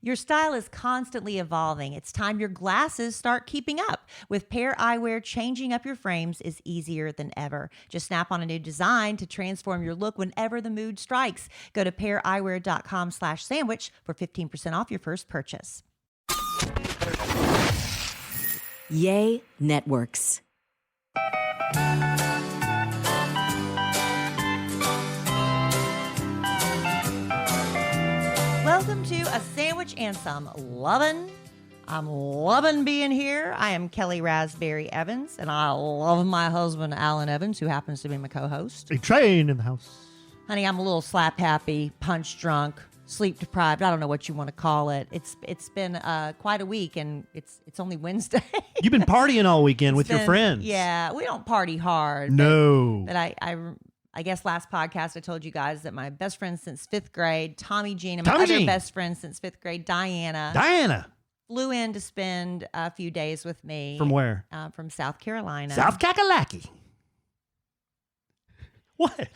Your style is constantly evolving. It's time your glasses start keeping up. With Pair Eyewear, changing up your frames is easier than ever. Just snap on a new design to transform your look whenever the mood strikes. Go to paireyewear.com/sandwich for 15% off your first purchase. Yay Networks. Welcome to A Sandwich and Some Lovin'. I'm loving being here. I am Kellie Raspberry Evans, and I love my husband, Alan Evans, who happens to be my co-host. A train in the house. Honey, I'm a little slap happy, punch drunk, sleep deprived. I don't know what you want to call it. It's been quite a week, and it's only Wednesday. You've been partying all weekend with your friends. Yeah, we don't party hard. No. But I guess last podcast I told you guys that my best friend since 5th grade, Tomi Jean, and my other best friend since 5th grade, Diana, flew in to spend a few days with me. From where? From South Carolina. South Kakalaki. What?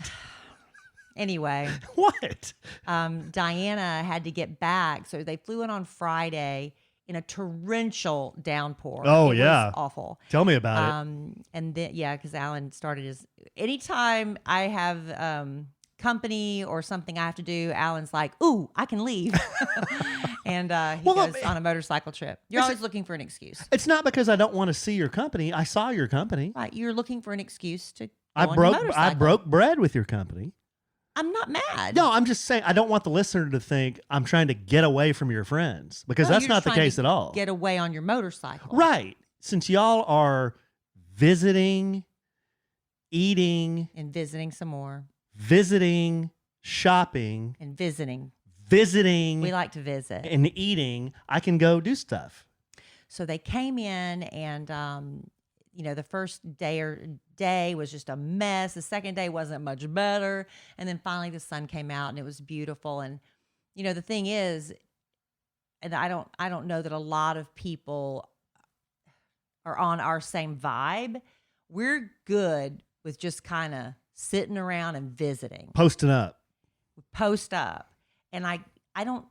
Anyway. What? Diana had to get back, so they flew in on Friday in a torrential downpour. Oh, it yeah. was awful. Tell me about it. And then, yeah, because Alan started his... Anytime I have company or something I have to do, Alan's like, ooh, I can leave. And he goes on a motorcycle trip. You're always looking for an excuse. It's not because I don't want to see your company. I saw your company. Right. You're looking for an excuse to go I on your motorcycle. I broke bread with your company. I'm not mad. No, I'm just saying I don't want the listener to think I'm trying to get away from your friends, because that's not the case at all. Get away on your motorcycle. Right. Since y'all are visiting, eating, and visiting some more. Visiting, shopping, and visiting. We like to visit. And eating, I can go do stuff. So they came in, and the first day was just a mess. The second day wasn't much better. And then finally the sun came out and it was beautiful. And, the thing is, and I don't know that a lot of people are on our same vibe. We're good with just kind of sitting around and visiting. Posting up. Post up. And I don't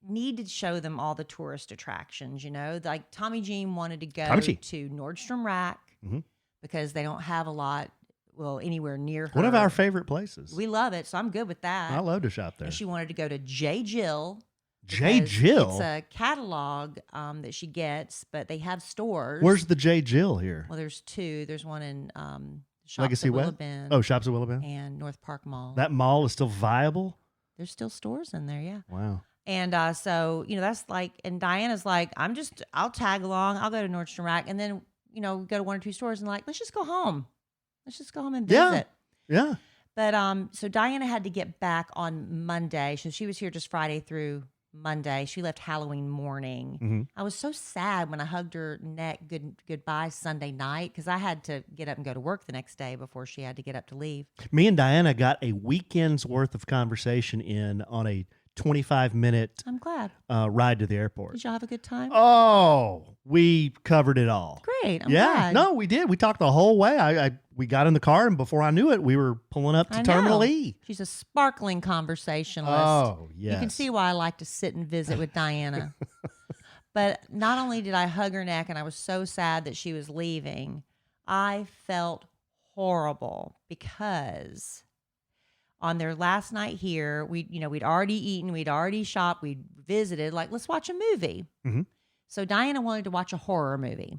need to show them all the tourist attractions, Like Tomi Jean wanted to go to Nordstrom Rack. Mm-hmm. Because they don't have a lot, anywhere near her. One of our favorite places. We love it, so I'm good with that. I love to shop there. And she wanted to go to J. Jill. J. Jill? It's a catalog that she gets, but they have stores. Where's the J. Jill here? Well, there's two. There's one in Shops Legacy at Willow West? Bend. Oh, Shops at Willow Bend? And North Park Mall. That mall is still viable? There's still stores in there, yeah. Wow. And so, that's like, and Diana's like, I'll tag along. I'll go to Nordstrom Rack. And then, go to one or two stores and let's just go home. Let's just go home and visit. Yeah. But so Diana had to get back on Monday. So she was here just Friday through Monday. She left Halloween morning. Mm-hmm. I was so sad when I hugged her neck goodbye Sunday night, because I had to get up and go to work the next day before she had to get up to leave. Me and Diana got a weekend's worth of conversation in on a 25-minute I'm glad. Ride to the airport. Did y'all have a good time? Oh, we covered it all. Great. I'm glad. No, we did. We talked the whole way. We got in the car, and before I knew it, we were pulling up to Terminal E. She's a sparkling conversationalist. Oh, yes. You can see why I like to sit and visit with Diana. But not only did I hug her neck and I was so sad that she was leaving, I felt horrible because on their last night here, we'd already eaten, we'd already shopped, we'd visited, let's watch a movie. Mm-hmm. So Diana wanted to watch a horror movie,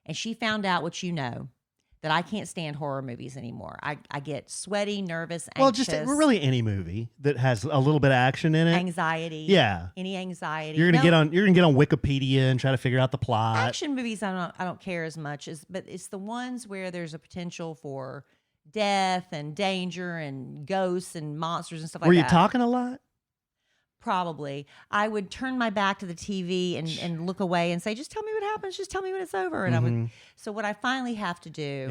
and she found out that I can't stand horror movies anymore. I get sweaty, nervous, anxious. Well, just really any movie that has a little bit of action in it. Anxiety. Yeah. Any anxiety. You're gonna get on Wikipedia and try to figure out the plot. Action movies I don't care as much but it's the ones where there's a potential for death and danger and ghosts and monsters and stuff like that. Were you talking a lot? Probably. I would turn my back to the TV and look away and say, just tell me what happens. Just tell me when it's over. And so what I finally have to do,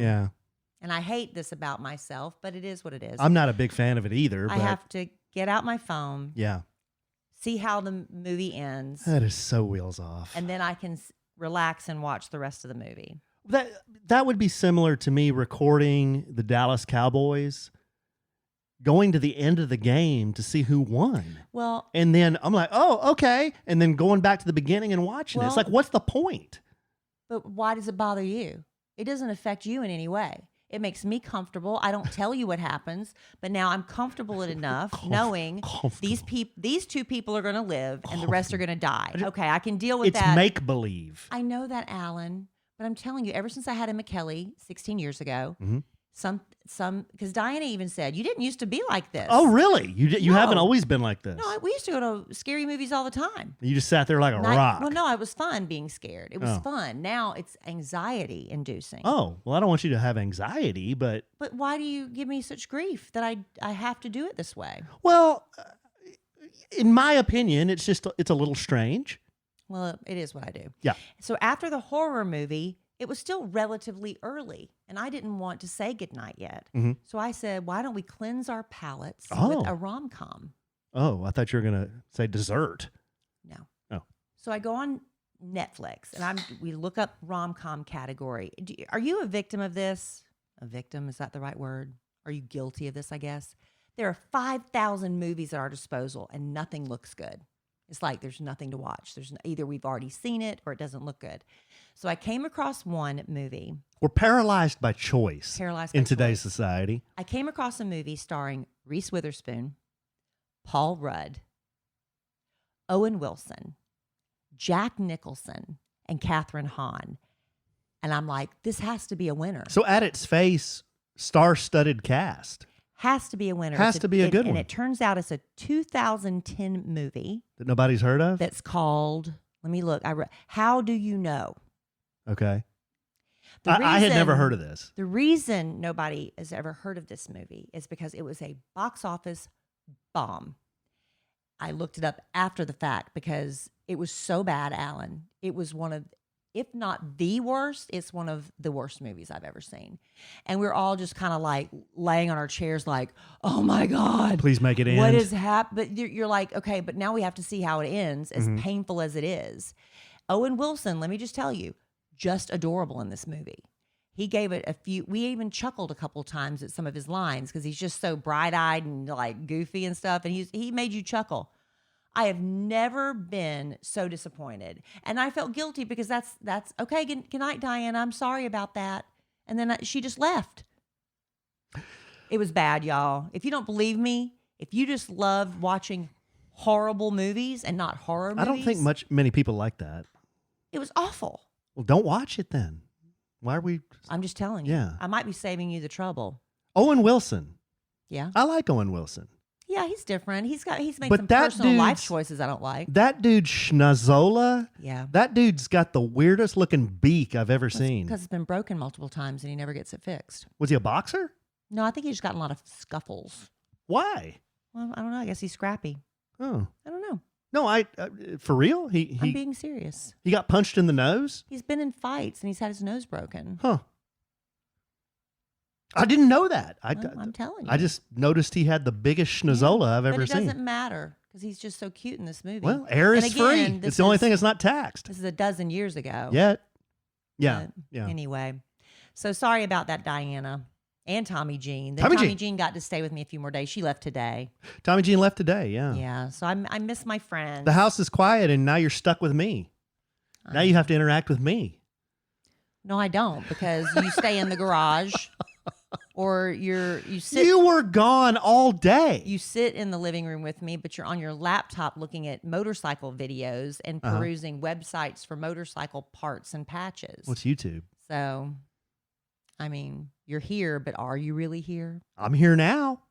and I hate this about myself, but it is what it is. I'm not a big fan of it either. I have to get out my phone. Yeah. See how the movie ends. That is so wheels off. And then I can relax and watch the rest of the movie. That would be similar to me recording the Dallas Cowboys going to the end of the game to see who won. Well, And then I'm like, oh, okay. And then going back to the beginning and watching it. It's Well- like, what's the point? but why does it bother you? It doesn't affect you in any way. It makes me comfortable. I don't tell you what happens, but now I'm comfortable enough knowing these two people are going to live and the rest are going to die. Okay, I can deal with It's that. make believe. I know that, Alan, but I'm telling you, ever since I had him at Kellie 16 years ago, because Diana even said, you didn't used to be like this. Oh, really? You haven't No. always been like this. No, we used to go to scary movies all the time. You just sat there like a rock. Well, no, it was fun being scared. It was Oh. fun. Now it's anxiety inducing. Oh, well, I don't want you to have anxiety, but But why do you give me such grief that I have to do it this way? well, in my opinion, it's a little strange. Well, it is what I do. Yeah. So after the horror movie, it was still relatively early, and I didn't want to say goodnight yet. Mhm. So I said, why don't we cleanse our palates Oh. with a rom-com? Oh, I thought you were going to say dessert. No. Oh. So I go on Netflix, and we look up rom-com category. Are you a victim of this? A victim, is that the right word? Are you guilty of this, I guess? There are 5,000 movies at our disposal, and nothing looks good. It's like there's nothing to watch. Either we've already seen it or it doesn't look good. So I came across one movie. We're paralyzed by choice Paralyzed by in today's choice. society. I came across a movie starring Reese Witherspoon, Paul Rudd, Owen Wilson, Jack Nicholson, and Katherine Hahn. And I'm like, this has to be a winner. So at its face, star-studded cast Has to be a winner. Has to be a good one. And it turns out it's a 2010 movie that nobody's heard of. that's called, let me look. How Do You Know? Okay. The I had never reason- heard of this. The reason nobody has ever heard of this movie is because it was a box office bomb. I looked it up after the fact because it was so bad, Alan. It was one of, if not the worst, it's one of the worst movies I've ever seen. And we're all just kind of like laying on our chairs like, oh my God. Please make it end. What is happening? But you're like, okay, but now we have to see how it ends, as painful as it is. Owen Wilson, let me just tell you, just adorable in this movie. He gave it we even chuckled a couple times at some of his lines because he's just so bright-eyed and like goofy and stuff. And he made you chuckle. I have never been so disappointed. And I felt guilty because that's okay. Good night, Diana. I'm sorry about that. And then she just left. It was bad, y'all. If you don't believe me, if you just love watching horrible movies and not horror movies. I don't think many people like that. It was awful. Well, don't watch it then. Why are we? I'm just telling you. Yeah. I might be saving you the trouble. Owen Wilson. Yeah. I like Owen Wilson. Yeah, he's different. He's made But some that personal life dude's- choices I don't like. That dude Schnazzola. Yeah. That dude's got the weirdest looking beak I've ever seen. Because it's been broken multiple times and he never gets it fixed. Was he a boxer? No, I think he's gotten a lot of scuffles. Why? Well, I don't know. I guess he's scrappy. Oh I don't know. no! For real? I'm He being serious. he got punched in the nose? He's been in fights and he's had his nose broken. Huh? I didn't know that. I'm telling you. I just noticed he had the biggest Schnazzola I've ever but it seen. doesn't matter because he's just so cute in this movie. Well, air And is again, free. this It's the only is- thing that's not taxed This is a dozen years ago. yet. Yeah, But yeah. Anyway, so sorry about that, Diana and Tomi Jean. Then Tomi Tomi Jean. Jean got to stay with me a few more days. She left today. Tomi Jean left today. Yeah. Yeah, so I miss my friends. The house is quiet, and now you're stuck with me. Now you have to interact with me. No, I don't because you stay in the garage, or you sit. You were gone all day. You sit in the living room with me, but you're on your laptop looking at motorcycle videos and perusing websites for motorcycle parts and patches. What's YouTube? So, I mean, you're here, but are you really here? I'm here now.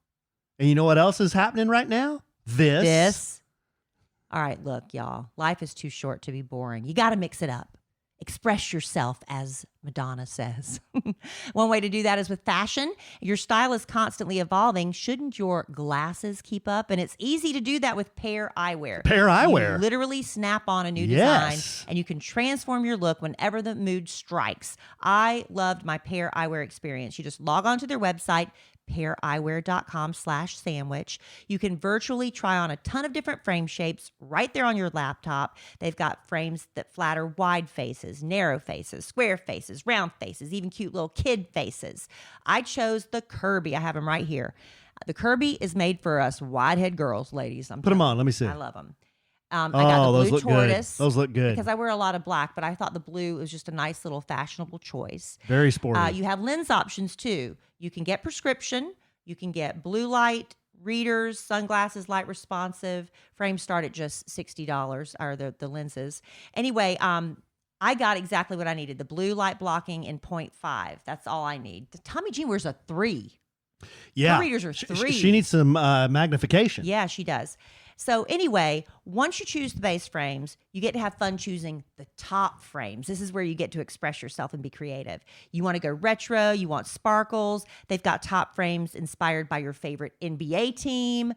And you know what else is happening right now? This. All right, look, y'all. Life is too short to be boring. You got to mix it up. Express yourself, as Madonna says. One way to do that is with fashion. Your style is constantly evolving. Shouldn't your glasses keep up? And it's easy to do that with Pair Eyewear. Pair Eyewear. You literally snap on a new Yes. design and you can transform your look whenever the mood strikes. I loved my Pair Eyewear experience. You just log on to their website, paireyewear.com/sandwich. You can virtually try on a ton of different frame shapes right there on your laptop. They've got frames that flatter wide faces, narrow faces, square faces, round faces, even cute little kid faces. I chose the Kirby. I have them right here. The Kirby is made for us whitehead girls, ladies. Put them on. Let me see. I love them. I got the those blue look tortoise. good. Those look good. Because I wear a lot of black, but I thought the blue was just a nice little fashionable choice. Very sporty. You have lens options too. You can get prescription. You can get blue light readers, sunglasses, light responsive. Frames start at just $60, or the lenses. Anyway, I got exactly what I needed. The blue light blocking in 0.5. That's all I need. Tomi Jean wears a 3. Yeah. Her readers are 3. She needs some magnification. Yeah, she does. So anyway, once you choose the base frames, you get to have fun choosing the top frames. This is where you get to express yourself and be creative. You want to go retro, you want sparkles. They've got top frames inspired by your favorite NBA team.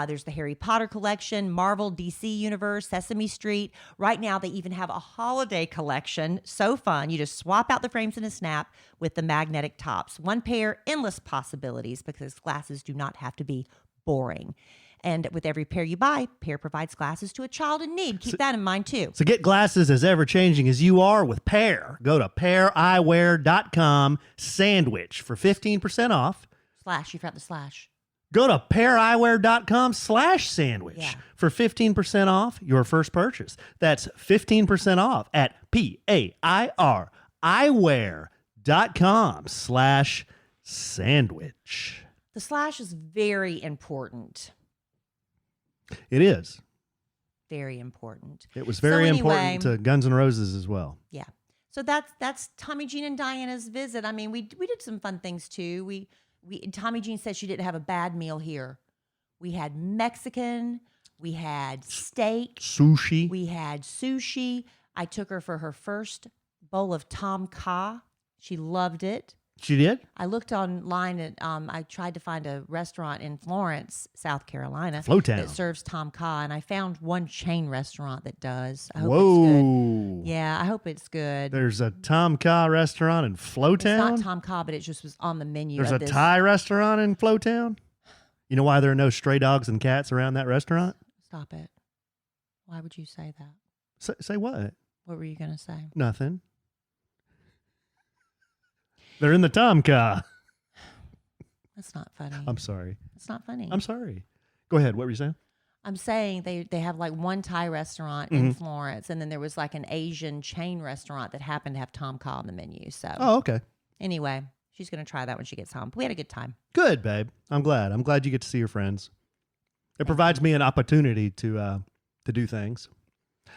There's the Harry Potter collection, Marvel, DC Universe, Sesame Street. Right now, they even have a holiday collection. So fun. You just swap out the frames in a snap with the magnetic tops. One pair, endless possibilities, because glasses do not have to be boring. And with every pair you buy, Pair provides glasses to a child in need. Keep that in mind, too. So get glasses as ever-changing as you are with Pair. Go to paireyewear.com /sandwich for 15% off. Slash, you forgot the slash. Go to paireyewear.com /sandwich for 15% off your first purchase. That's 15% off at PAIR eyewear.com /sandwich. The slash is very important. It is. Very important. It was very important to Guns N' Roses as well. Yeah. So that's Tomi Jean and Diana's visit. I mean, we did some fun things too. We Tomi Jean said she didn't have a bad meal here. We had Mexican, we had steak, sushi. We had sushi. I took her for her first bowl of tom kha. She loved it. She did? I looked online at, I tried to find a restaurant in Florence, South Carolina, Flowtown, that serves tom kha, and I found one chain restaurant that does. I hope Whoa. it's good. Yeah, I hope it's good. There's a tom kha restaurant in Flowtown? It's not tom kha, but it just was on the menu. There's a Thai restaurant in Flowtown? You know why there are no stray dogs and cats around that restaurant? Stop it. Why would you say that? Say what? What were you going to say? Nothing. They're in the tom kha. That's not funny. I'm sorry. It's not funny. I'm sorry. Go ahead. What were you saying? I'm saying they have like one Thai restaurant in Florence, and then there was like an Asian chain restaurant that happened to have tom kha on the menu. So, okay. Anyway, she's going to try that when she gets home. But we had a good time. Good, babe. I'm glad. I'm glad you get to see your friends. It provides me an opportunity to do things.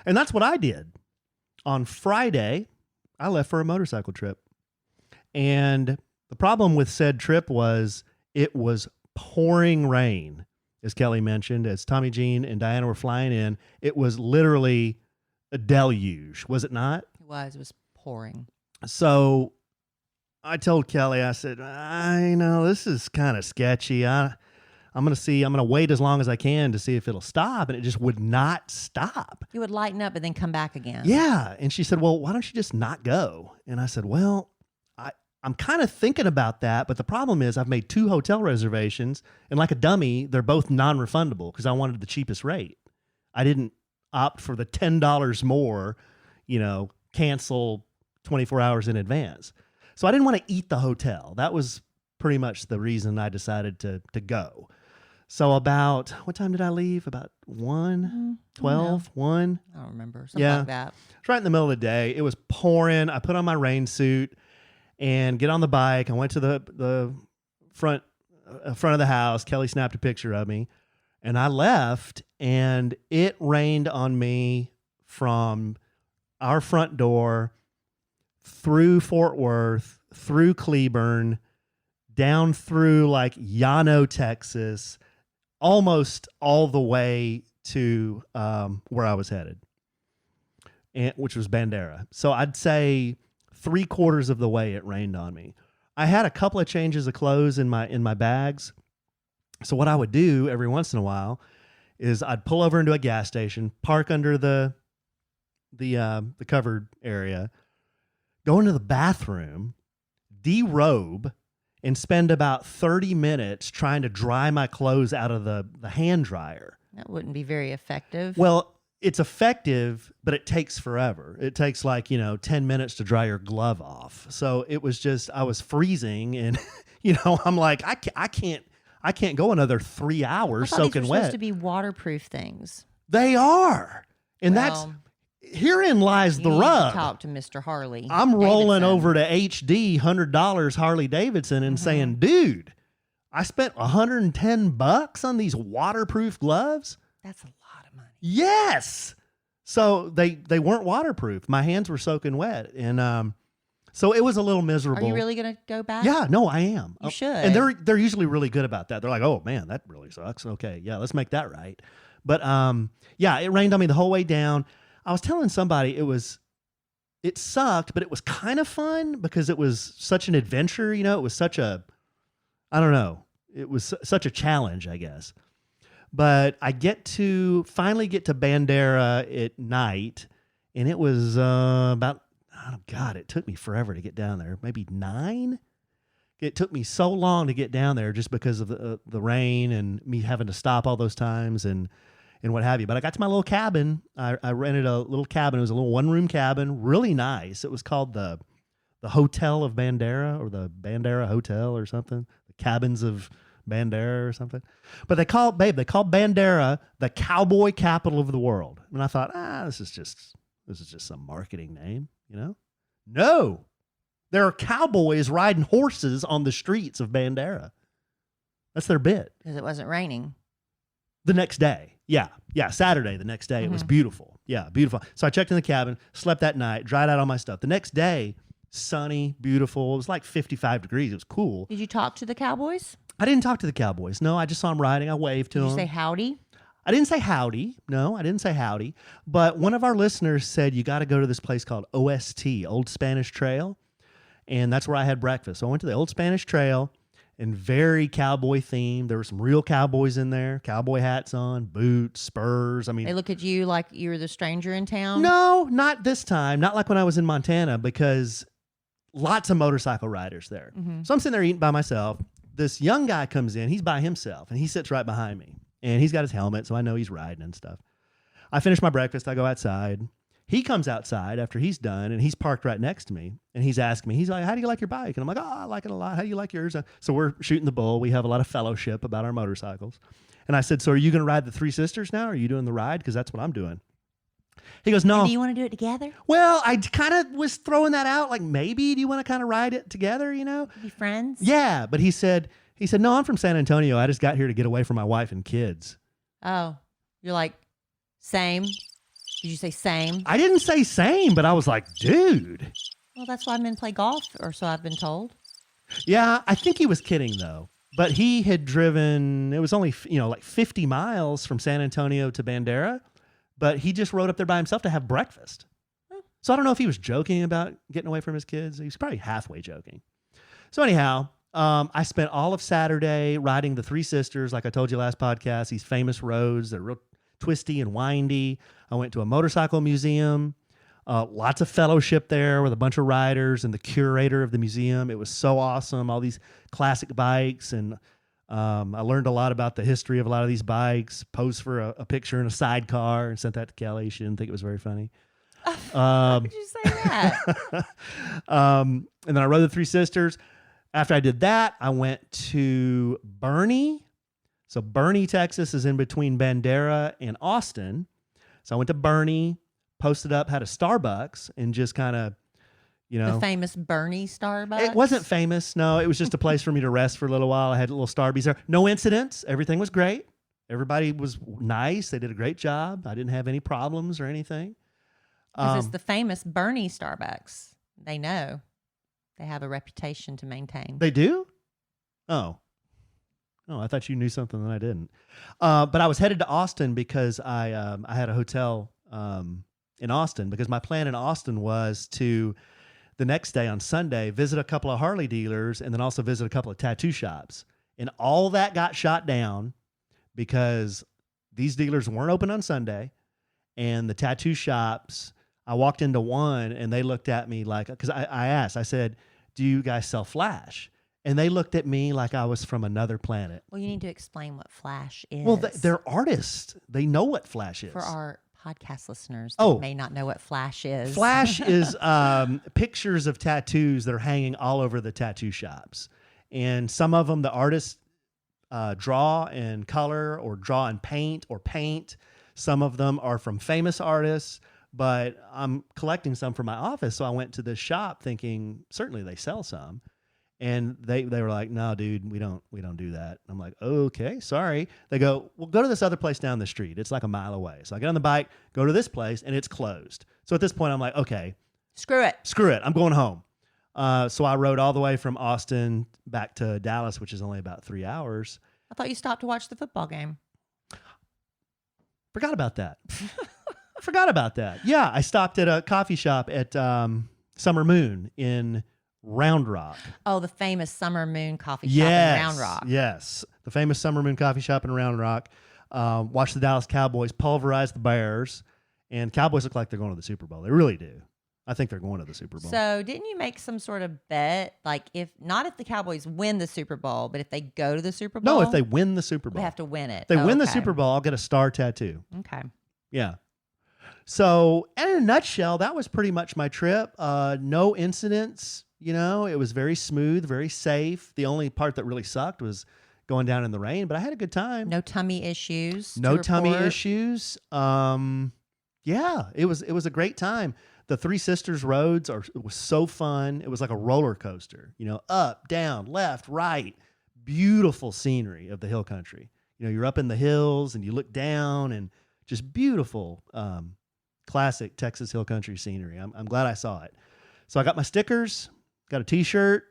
And that's what I did. On Friday, I left for a motorcycle trip. And the problem with said trip was it was pouring rain, as Kellie mentioned, as Tomi Jean and Diana were flying in. It was literally a deluge, was it not? It was pouring. So I told Kellie, I said, I know this is kind of sketchy. I'm going to wait as long as I can to see if it'll stop. And it just would not stop. You would lighten up and then come back again. Yeah. And she said, well, why don't you just not go? And I said, well, I'm kind of thinking about that, but the problem is I've made 2 hotel reservations, and like a dummy, they're both non-refundable because I wanted the cheapest rate. I didn't opt for the $10 more, cancel 24 hours in advance. So I didn't want to eat the hotel. That was pretty much the reason I decided to go. So about, what time did I leave? About 1, 12, 1? I don't remember. Something like that. It's right in the middle of the day. It was pouring. I put on my rain suit and get on the bike. I went to the front of the house. Kellie snapped a picture of me, and I left, and it rained on me from our front door through Fort Worth, through Cleburne, down through like Llano, Texas, almost all the way to where I was headed, which was Bandera. So I'd say 3/4 of the way it rained on me. I had a couple of changes of clothes in my bags. So what I would do every once in a while is I'd pull over into a gas station, park under the covered area, go into the bathroom, derobe, and spend about 30 minutes trying to dry my clothes out of the hand dryer. That wouldn't be very effective. Well, it's effective, but it takes forever. It takes 10 minutes to dry your glove off. So it was just, I was freezing, and, I'm like, I I can't go another 3 I hours thought these soaking were wet. supposed to be waterproof things. They are. And Well, herein lies the you need to rub. talk to Mr. Harley. I'm rolling Davidson. over to HD $100 Harley Davidson and saying, dude, I spent $110 on these waterproof gloves. That's a lot of money. Yes. So they weren't waterproof. My hands were soaking wet. And so it was a little miserable. Are you really going to go back? Yeah, no, I am. You should. And they're usually really good about that. They're like, oh man, that really sucks. Okay, yeah, let's make that right. But yeah, it rained on me the whole way down. I was telling somebody it sucked, but it was kind of fun because it was such an adventure. You know, it was such a, I don't know, it was such a challenge, I guess. But I finally get to Bandera at night, and it was about, oh God, it took me forever to get down there. Maybe 9. It took me so long to get down there just because of the rain and me having to stop all those times and what have you. But I got to my little cabin. I rented a little cabin. It was a little 1-room cabin, really nice. It was called the Hotel of Bandera, or the Bandera Hotel or something. The Cabins of Bandera or something. But they called Bandera the cowboy capital of the world. And I thought, this is just some marketing name, you know? No. There are cowboys riding horses on the streets of Bandera. That's their bit. Because it wasn't raining. The next day. Yeah, Saturday, the next day. It was beautiful. Yeah, beautiful. So I checked in the cabin, slept that night, dried out all my stuff. The next day, sunny, beautiful. It was like 55 degrees. It was cool. Did you talk to the cowboys? I didn't talk to the cowboys. No, I just saw them riding. I waved to Did them. you say howdy? I didn't say howdy. No, I didn't say howdy. But one of our listeners said, you got to go to this place called OST, Old Spanish Trail. And that's where I had breakfast. So I went to the Old Spanish Trail, and very cowboy themed. There were some real cowboys in there, cowboy hats on, boots, spurs. I mean, They look at you like you're the stranger in town? no, not this time. Not like when I was in Montana, because lots of motorcycle riders there. So I'm sitting there eating by myself. This young guy comes in. He's by himself, and he sits right behind me. And he's got his helmet, so I know he's riding and stuff. I finish my breakfast. I go outside. He comes outside after he's done, and he's parked right next to me. And he's asking me, he's like, how do you like your bike? And I'm like, I like it a lot. How do you like yours? So we're shooting the bull. We have a lot of fellowship about our motorcycles. And I said, so are you going to ride the Three Sisters now? Are you doing the ride? Because that's what I'm doing. He goes, no. And do you want to do it together? Well, I kind of was throwing that out. Like, maybe, do you want to kind of ride it together, you know? Be friends? Yeah. But he said, no, I'm from San Antonio. I just got here to get away from my wife and kids. Oh, you're like, same? Did you say same? I didn't say same, but I was like, dude. Well, that's why men play golf, or so I've been told. Yeah, I think he was kidding, though. But he had driven, it was only, like 50 miles from San Antonio to Bandera. But he just rode up there by himself to have breakfast. So I don't know if he was joking about getting away from his kids. He was probably halfway joking. So anyhow, I spent all of Saturday riding the Three Sisters, like I told you last podcast, these famous roads. They're real twisty and windy. I went to a motorcycle museum, lots of fellowship there with a bunch of riders and the curator of the museum. It was so awesome, all these classic bikes. And I learned a lot about the history of a lot of these bikes, posed for a picture in a sidecar and sent that to Kellie. She didn't think it was very funny. How could you say that? And then I rode the Three Sisters. After I did that, I went to Bernie. So Bernie, Texas is in between Bandera and Austin. So I went to Bernie, posted up, had a Starbucks, and just kind of, The famous Bernie Starbucks? It wasn't famous. No, it was just a place for me to rest for a little while. I had little Starbies there. No incidents. Everything was great. Everybody was nice. They did a great job. I didn't have any problems or anything. Because it's the famous Bernie Starbucks. They know. They have a reputation to maintain. They do? Oh, I thought you knew something that I didn't. But I was headed to Austin because I had a hotel in Austin, because my plan in Austin was to, the next day on Sunday, visit a couple of Harley dealers and then also visit a couple of tattoo shops. And all that got shot down because these dealers weren't open on Sunday, and the tattoo shops, I walked into one and they looked at me like, because I asked, I said, do you guys sell Flash? And they looked at me like I was from another planet. Well, you need to explain what Flash is. Well, they're artists. They know what Flash is. For our podcast listeners that may not know what Flash is. Flash is pictures of tattoos that are hanging all over the tattoo shops. And some of them, the artists draw and color or draw and paint or paint. Some of them are from famous artists, but I'm collecting some for my office. So I went to this shop thinking certainly they sell some. And they were like, no, dude, we don't do that. I'm like, okay, sorry. They go, well, go to this other place down the street. It's like a mile away. So I get on the bike, go to this place, and it's closed. So at this point, I'm like, okay, Screw it. I'm going home. So I rode all the way from Austin back to Dallas, which is only about 3 hours. I thought you stopped to watch the football game. Forgot about that. Yeah, I stopped at a coffee shop at Summer Moon in Round Rock. Oh, the famous Summer Moon coffee shop in Round Rock. Yes, the famous Summer Moon coffee shop in Round Rock. Watched the Dallas Cowboys pulverize the Bears, and Cowboys look like they're going to the Super Bowl. They really do. I think they're going to the Super Bowl. So didn't you make some sort of bet? Like if the Cowboys win the Super Bowl, but if they go to the Super Bowl? No, if they win the Super Bowl. They have to win it. If they win the okay. Super Bowl, I'll get a star tattoo. Okay. Yeah. So in a nutshell, that was pretty much my trip. No incidents. It was very smooth, very safe. The only part that really sucked was going down in the rain, but I had a good time. No tummy issues. No tummy issues. Yeah, it was a great time. The Three Sisters roads was so fun. It was like a roller coaster, up, down, left, right. Beautiful scenery of the hill country. You're up in the hills and you look down and just beautiful, classic Texas hill country scenery. I'm glad I saw it. So I got my stickers, got a T-shirt,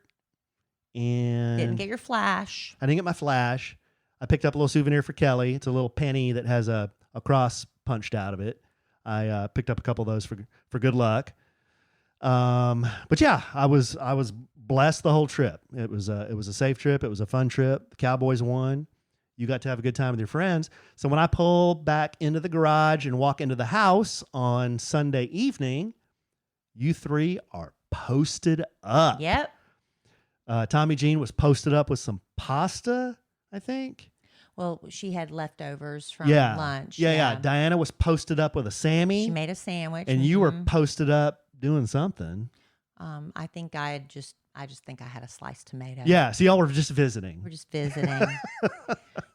and Didn't get your flash. I didn't get my flash. I picked up a little souvenir for Kellie. It's a little penny that has a cross punched out of it. I picked up a couple of those for good luck. But yeah, I was blessed the whole trip. It was a safe trip. It was a fun trip. The Cowboys won. You got to have a good time with your friends. So when I pull back into the garage and walk into the house on Sunday evening, you three are posted up. Yep. Tomi Jean was posted up with some pasta, I think. Well, she had leftovers from lunch. Yeah. Diana was posted up with a Sammy. She made a sandwich. And you were posted up doing something. I think I just think I had a sliced tomato. Yeah. So y'all were just visiting. We're just visiting.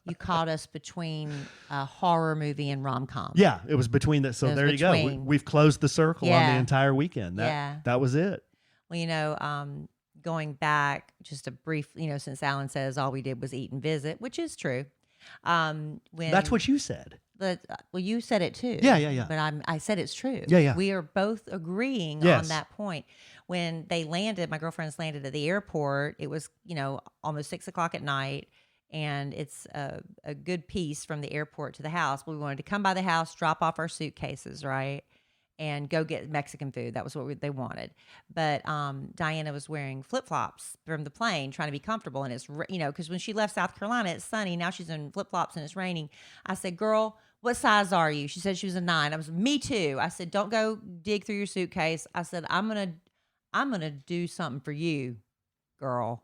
You caught us between a horror movie and rom-com. Yeah. It was between that. So there you go. We've closed the circle on the entire weekend. That was it. Well, going back just a brief, since Alan says all we did was eat and visit, which is true. That's what you said. Well, you said it too. Yeah. But I said it's true. Yeah. We are both agreeing on that point. When they landed, my girlfriends landed at the airport. It was, almost 6:00 at night, and it's a good piece from the airport to the house. We wanted to come by the house, drop off our suitcases, right, and go get Mexican food. That was what they wanted. But Diana was wearing flip-flops from the plane, trying to be comfortable. And it's, because when she left South Carolina, it's sunny. Now she's in flip-flops and it's raining. I said, girl, what size are you? She said she was a 9. I was, me too. I said, don't go dig through your suitcase. I said, I'm going to do something for you, girl.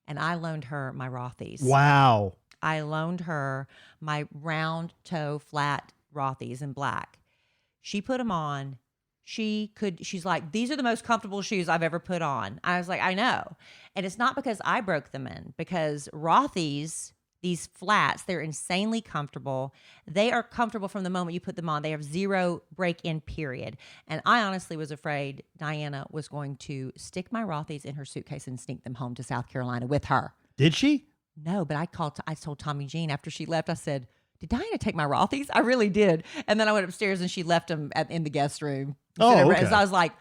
And I loaned her my Rothys. Wow. I loaned her my round toe flat Rothys in black. She put them on. She's like, these are the most comfortable shoes I've ever put on. I was like, I know. And it's not because I broke them in, because Rothys, these flats, they're insanely comfortable. They are comfortable from the moment you put them on. They have 0 break-in period. And I honestly was afraid Diana was going to stick my Rothys in her suitcase and sneak them home to South Carolina with her. Did she? No, but I told Tomi Jean after she left, I said, did Diana take my Rothys? I really did. And then I went upstairs and she left them in the guest room. Oh, okay. So I was like,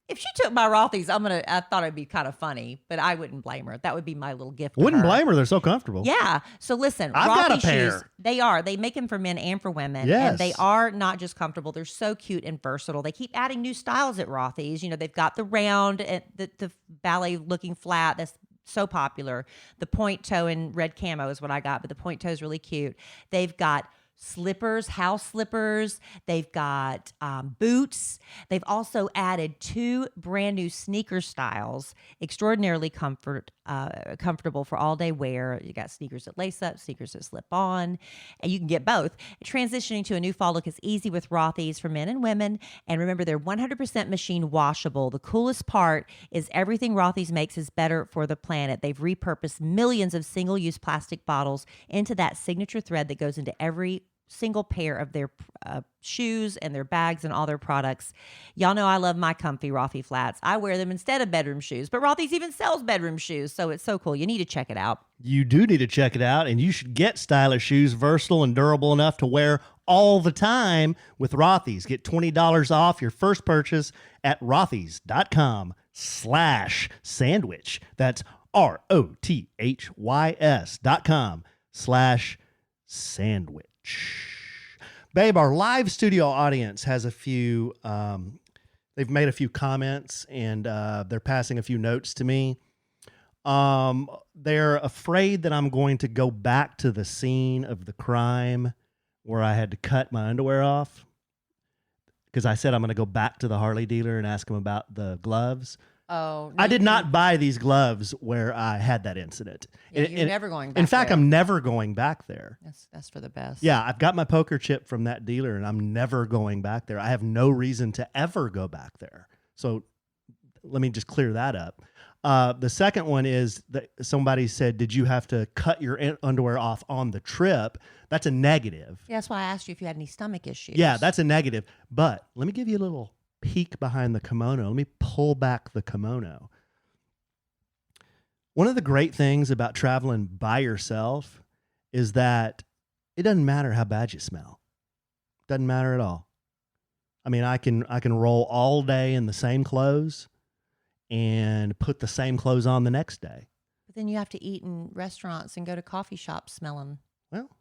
if she took my Rothys, I thought it'd be kind of funny, but I wouldn't blame her. That would be my little gift. Wouldn't blame her. They're so comfortable. Yeah. So listen, I've Rothy got a pair. shoes, they make them for men and for women. Yes. And they are not just comfortable. They're so cute and versatile. They keep adding new styles at Rothy's. They've got the round, the ballet looking flat. That's so popular. The point toe in red camo is what I got, but the point toe is really cute. They've got slippers, house slippers. They've got boots. They've also added 2 brand new sneaker styles, extraordinarily comfortable for all day wear. You got sneakers that lace up, sneakers that slip on, and you can get both. Transitioning to a new fall look is easy with Rothy's for men and women. And remember, they're 100% machine washable. The coolest part is everything Rothy's makes is better for the planet. They've repurposed millions of single-use plastic bottles into that signature thread that goes into every single pair of their shoes and their bags and all their products. Y'all know I love my comfy Rothy flats. I wear them instead of bedroom shoes, but Rothy's even sells bedroom shoes, so it's so cool. You need to check it out. You do need to check it out, and you should get stylish shoes, versatile and durable enough to wear all the time with Rothy's. Get $20 off your first purchase at rothys.com/sandwich. That's ROTHYS.com/sandwich. Babe, our live studio audience has a few, they've made a few comments, and they're passing a few notes to me. They're afraid that I'm going to go back to the scene of the crime where I had to cut my underwear off, because I said I'm going to go back to the Harley dealer and ask him about the gloves. Oh, I did not buy these gloves where I had that incident. Yeah, you're never going back. In fact, there. I'm never going back there. That's for the best. Yeah, I've got my poker chip from that dealer, and I'm never going back there. I have no reason to ever go back there. So let me just clear that up. The second one is that somebody said, did you have to cut your underwear off on the trip? That's a negative. Yeah, that's why I asked you if you had any stomach issues. Yeah, that's a negative. But let me give you a little peek behind the kimono. Let me pull back the kimono. One of the great things about traveling by yourself is that it doesn't matter how bad you smell. Doesn't matter at all. I mean, I can roll all day in the same clothes and put the same clothes on the next day. But then you have to eat in restaurants and go to coffee shops smelling. Well,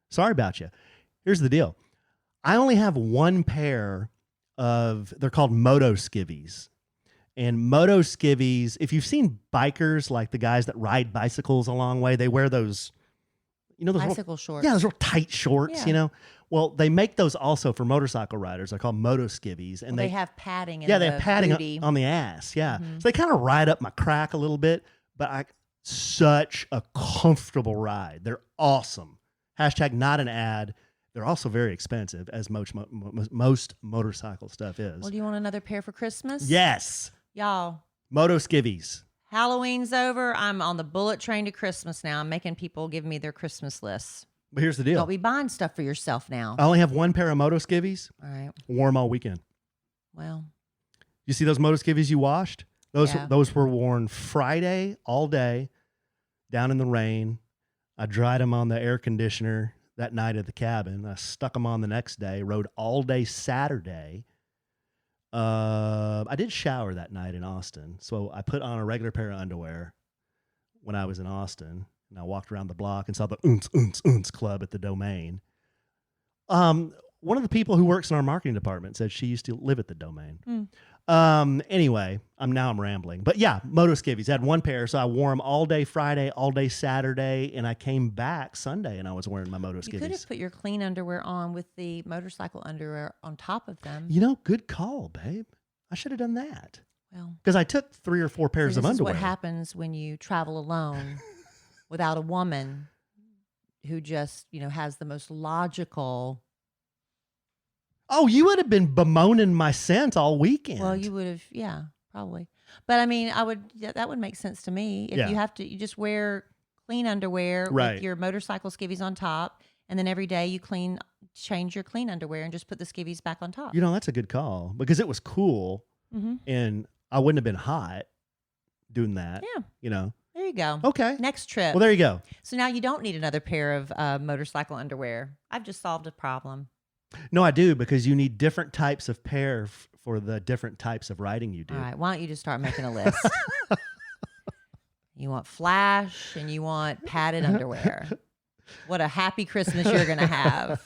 sorry about you. Here's the deal. I only have one pair of, they're called moto skivvies. And moto skivvies, if you've seen bikers, like the guys that ride bicycles a long way, they wear those, those bicycle shorts. Yeah, those real tight shorts, Yeah. Well, they make those also for motorcycle riders. They're called moto skivvies. And they have padding in they the have padding booty. on the ass. Yeah. Mm-hmm. So they kind of ride up my crack a little bit, but such a comfortable ride. They're awesome. Hashtag not an ad. They're also very expensive, as most motorcycle stuff is. Well, do you want another pair for Christmas? Yes. Y'all. Moto skivvies. Halloween's over. I'm on the bullet train to Christmas now. I'm making people give me their Christmas lists. But here's the deal. Don't be buying stuff for yourself now. I only have one pair of moto skivvies. All right. Wore them all weekend. Well. You see those moto skivvies you washed? Those were worn Friday all day, down in the rain. I dried them on the air conditioner that night at the cabin. I stuck them on the next day, rode all day Saturday. I did shower that night in Austin. So I put on a regular pair of underwear when I was in Austin, and I walked around the block and saw the Oons Club at the Domain. One of the people who works in our marketing department said she used to live at the Domain. Anyway, I'm rambling. But yeah, moto skivvies. I had one pair, so I wore them all day Friday, all day Saturday, and I came back Sunday and I was wearing my moto skivvies. You could have put your clean underwear on with the motorcycle underwear on top of them. Good call, babe. I should have done that. Well, because I took 3 or 4 pairs of underwear. This is what happens when you travel alone without a woman who just, has the most logical. Oh, you would have been bemoaning my scent all weekend. Well, you would have, yeah, probably. But I mean, that would make sense to me. If you just wear clean underwear with your motorcycle skivvies on top, and then every day you change your clean underwear and just put the skivvies back on top. That's a good call, because it was cool, and I wouldn't have been hot doing that. Yeah. There you go. Okay. Next trip. Well, there you go. So now you don't need another pair of motorcycle underwear. I've just solved a problem. No, I do, because you need different types of pair for the different types of riding you do. All right. Why don't you just start making a list? You want flash and you want padded underwear. What a happy Christmas you're going to have.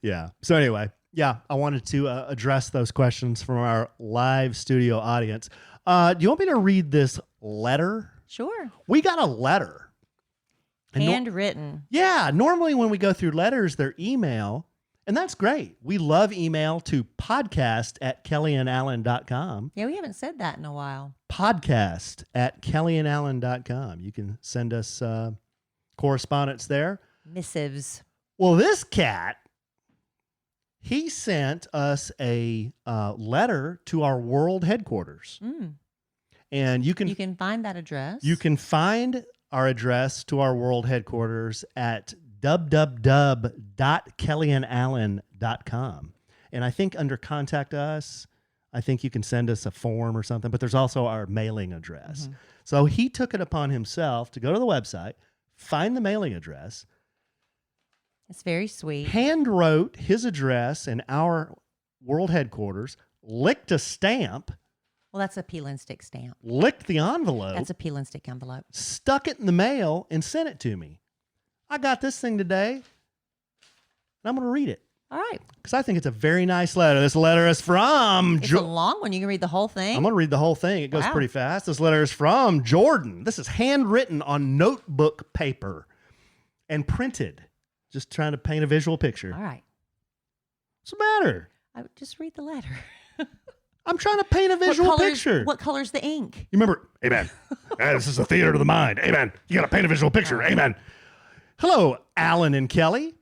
Yeah. So anyway, I wanted to address those questions from our live studio audience. Do you want me to read this letter? Sure. We got a letter. Handwritten. Normally when we go through letters, they're email. And that's great. We love email to podcast@kellyandalan.com. Yeah, we haven't said that in a while. Podcast@kellyandalan.com. You can send us correspondence there. Missives. Well, this cat, he sent us a letter to our world headquarters. And you can find that address. You can find our address to our world headquarters at www.kellyandalan.com. And I think under contact us, I think you can send us a form or something, but there's also our mailing address. So he took it upon himself to go to the website, find the mailing address. It's very sweet. Hand wrote his address in our world headquarters, licked a stamp. Well, that's a peel and stick stamp. Licked the envelope. That's a peel and stick envelope. Stuck it in the mail and sent it to me. I got this thing today, and I'm going to read it. All right. Because I think it's a very nice letter. This letter is from... It's a long one. You can read the whole thing. I'm going to read the whole thing. It goes pretty fast. This letter is from Jordan. This is handwritten on notebook paper and printed. Just trying to paint a visual picture. All right. What's the matter? I would just read the letter. I'm trying to paint a visual picture. What color's the ink? You remember, amen. This is a theater of the mind. Amen. You got to paint a visual picture. Amen. Hello, Alan and Kelly.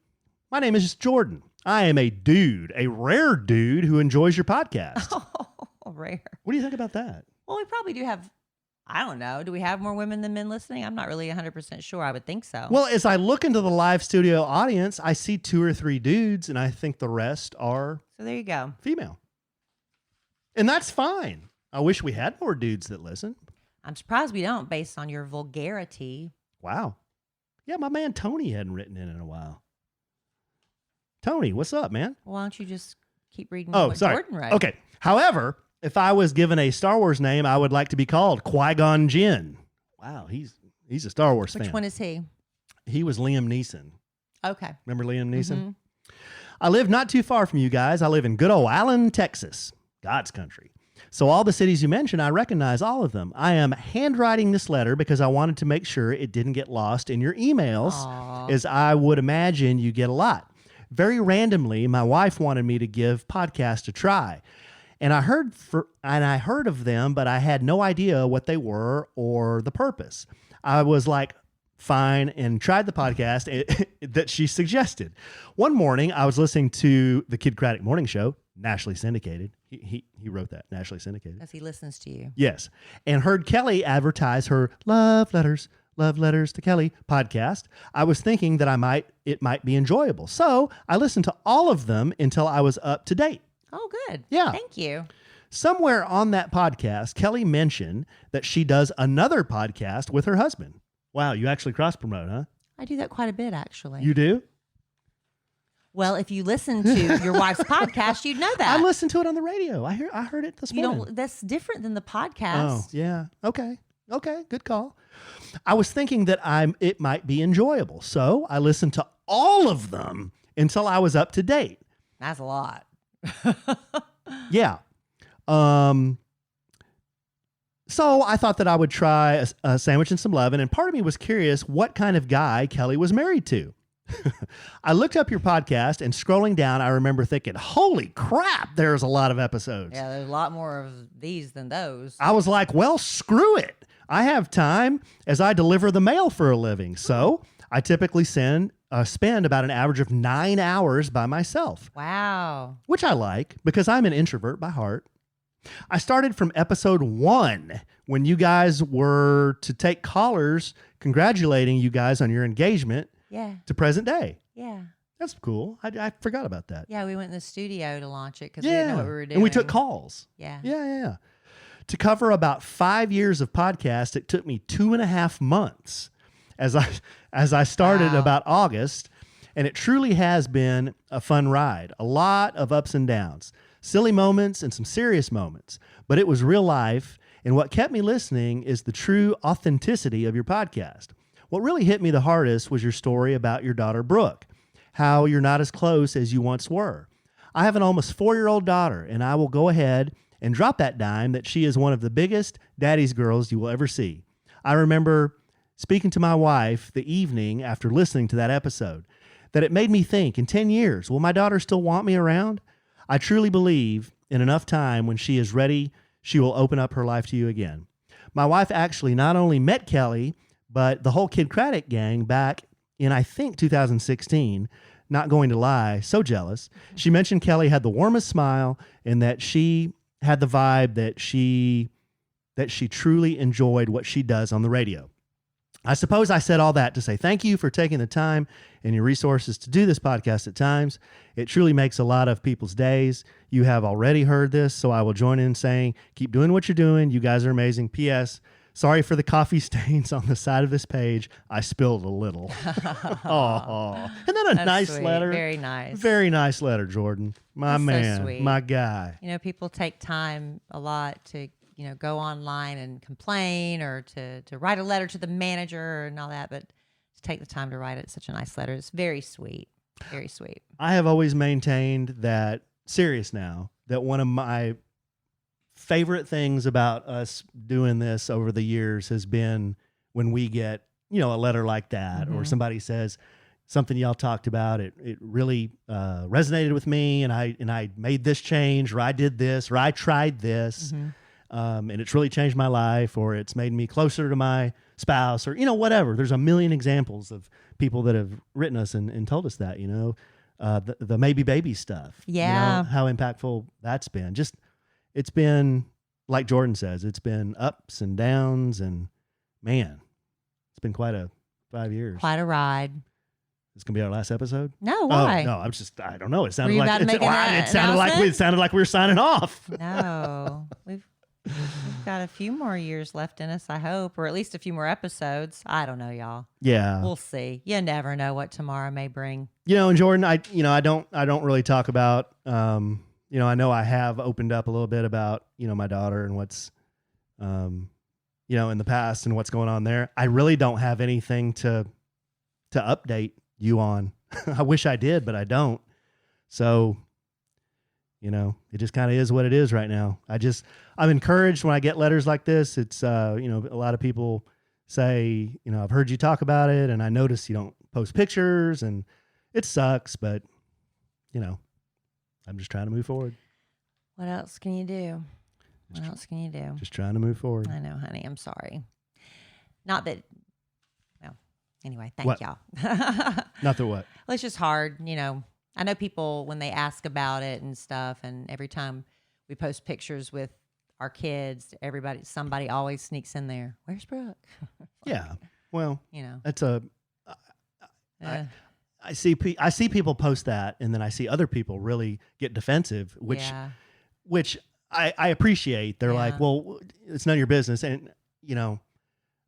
My name is Jordan. I am a dude, a rare dude who enjoys your podcast. Oh, rare. What do you think about that? Well, we probably do have, I don't know. Do we have more women than men listening? I'm not really 100% sure. I would think so. Well, as I look into the live studio audience, I see 2 or 3 dudes, and I think the rest are So there you go. female. And that's fine. I wish we had more dudes that listen. I'm surprised we don't based on your vulgarity. Wow. Yeah, my man Tony hadn't written in a while. Tony, what's up, man? Well, why don't you just keep reading sorry. Jordan wrote? Okay. However, if I was given a Star Wars name, I would like to be called Qui-Gon Jinn. Wow, he's a Star Wars fan. Which one is he? He was Liam Neeson. Okay. Remember Liam Neeson? I live not too far from you guys. I live in good old Allen, Texas, God's country. So all the cities you mentioned, I recognize all of them. I am handwriting this letter because I wanted to make sure it didn't get lost in your emails, as I would imagine you get a lot. Very randomly, my wife wanted me to give podcasts a try. And I heard of them, but I had no idea what they were or the purpose. I was like, fine, and tried the podcast that she suggested. One morning, I was listening to the Kid Craddock Morning Show, nationally syndicated. He wrote that, nationally syndicated. As he listens to you. Yes. And heard Kelly advertise her Love Letters to Kelly podcast. I was thinking that it might be enjoyable. So I listened to all of them until I was up to date. Oh, good. Yeah. Thank you. Somewhere on that podcast, Kelly mentioned that she does another podcast with her husband. Wow, you actually cross-promote, huh? I do that quite a bit, actually. You do? Well, if you listen to your wife's podcast, you'd know that. I listened to it on the radio. I heard it this morning. That's different than the podcast. Oh, yeah. Okay, good call. I was thinking that it might be enjoyable, so I listened to all of them until I was up to date. That's a lot. Yeah. So I thought that I would try a sandwich and some lovin', and part of me was curious what kind of guy Kelly was married to. I looked up your podcast, and scrolling down, I remember thinking, holy crap, there's a lot of episodes. Yeah, there's a lot more of these than those. I was like, well, screw it. I have time as I deliver the mail for a living. So I typically spend about an average of 9 hours by myself. Wow. Which I like because I'm an introvert by heart. I started from episode 1 when you guys were to take callers congratulating you guys on your engagement to present day. Yeah. That's cool. I forgot about that. Yeah, we went in the studio to launch it because we didn't know what we were doing. And we took calls. Yeah. Yeah. To cover about 5 years of podcast, it took me 2.5 months as I started about August, and it truly has been a fun ride. A lot of ups and downs, silly moments and some serious moments, but it was real life, and what kept me listening is the true authenticity of your podcast. What really hit me the hardest was your story about your daughter, Brooke, how you're not as close as you once were. I have an almost 4-year-old daughter, and I will go ahead and drop that dime that she is one of the biggest daddy's girls you will ever see. I remember speaking to my wife the evening after listening to that episode. that it made me think, in 10 years, will my daughter still want me around? I truly believe in enough time when she is ready, she will open up her life to you again. My wife actually not only met Kellie, but the whole Kid Craddock gang back in, I think, 2016. Not going to lie, so jealous. She mentioned Kellie had the warmest smile and that she had the vibe that she truly enjoyed what she does on the radio. I suppose I said all that to say thank you for taking the time and your resources to do this podcast at times. It truly makes a lot of people's days. You have already heard this, so I will join in saying, keep doing what you're doing. You guys are amazing. P.S. Sorry for the coffee stains on the side of this page. I spilled a little. Oh, isn't that a That's nice sweet. letter? Very nice. Very nice letter, Jordan. My That's so man, sweet. my guy. You know, people take time a lot to, go online and complain or to write a letter to the manager and all that, but to take the time to write it, such a nice letter. It's very sweet. Very sweet. I have always maintained that, serious now, that one of my favorite things about us doing this over the years has been when we get, a letter like that, or somebody says something y'all talked about. It really resonated with me, and I made this change, or I did this, or I tried this, and it's really changed my life, or it's made me closer to my spouse, or whatever. There's a million examples of people that have written us and told us that. The maybe baby stuff. Yeah. How impactful that's been. Just it's been, like Jordan says, it's been ups and downs, and man, it's been quite a 5 years. Quite a ride. It's gonna be our last episode. No, why? Oh, no, I don't know. It sounded Were you like about to make an it sounded like we were signing off. No, we've got a few more years left in us, I hope, or at least a few more episodes. I don't know, y'all. Yeah, We'll see. You never know what tomorrow may bring. And Jordan, I don't really talk about. I know I have opened up a little bit about my daughter and what's, in the past and what's going on there. I really don't have anything to update you on. I wish I did, but I don't. So, it just kind of is what it is right now. I'm encouraged when I get letters like this. It's, a lot of people say, I've heard you talk about it, and I notice you don't post pictures, and it sucks, but, I'm just trying to move forward. What else can you do? What else can you do? Just trying to move forward. I know, honey. I'm sorry. Not that. Well, anyway, thank What? y'all. Not that what? Well, it's just hard, I know people when they ask about it and stuff, and every time we post pictures with our kids, somebody always sneaks in there. Where's Brooke? Yeah. Well, You know. that's a. Uh, I see people post that, and then I see other people really get defensive, which I appreciate. They're like, well, it's none of your business, and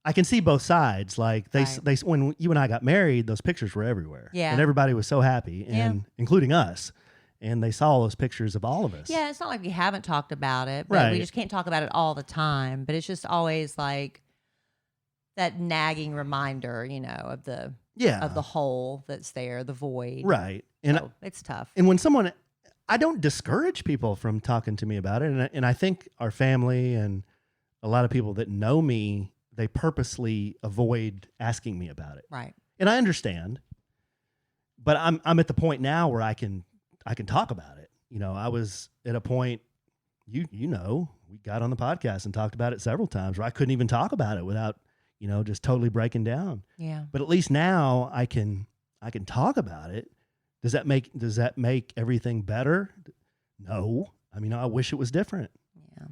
I can see both sides. Like they when you and I got married, those pictures were everywhere, and everybody was so happy, and including us, and they saw those pictures of all of us. Yeah, it's not like we haven't talked about it, but Right. we just can't talk about it all the time. But it's just always like that nagging reminder, of the hole that's there, the void. Right. And So it's tough. And when I don't discourage people from talking to me about it. And I think our family and a lot of people that know me, they purposely avoid asking me about it. Right. And I understand, but I'm at the point now where I can talk about it. I was at a point, we got on the podcast and talked about it several times where I couldn't even talk about it without, just totally breaking down. Yeah. But at least now I can talk about it. Does that make everything better? No. I wish it was different. Yeah.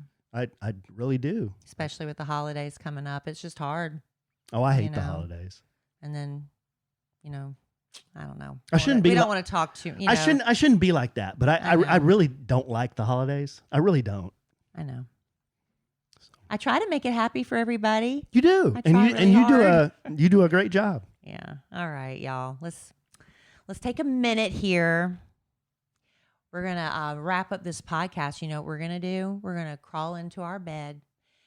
I really do. Especially with the holidays coming up. It's just hard. Oh, I hate You the know. holidays. And then, I don't know. I shouldn't be We don't li- want to talk to, I shouldn't be like that, but I know. I really don't like the holidays. I really don't. I know. I try to make it happy for everybody. You do. I And try you really hard. you do a great job. Yeah. All right, y'all. Let's take a minute here. We're gonna wrap up this podcast. You know what we're gonna do? We're gonna crawl into our bed.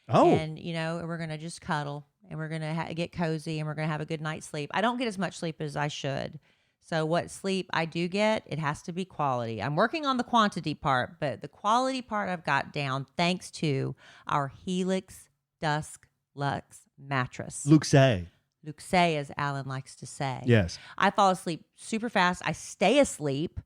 Oh. And we're gonna just cuddle, and we're gonna get cozy, and we're gonna have a good night's sleep. I don't get as much sleep as I should. So what sleep I do get, it has to be quality. I'm working on the quantity part, but the quality part I've got down thanks to our Helix Dusk Luxe mattress. Luxe. luxe, as Alan likes to say. Yes. I fall asleep super fast. I stay asleep,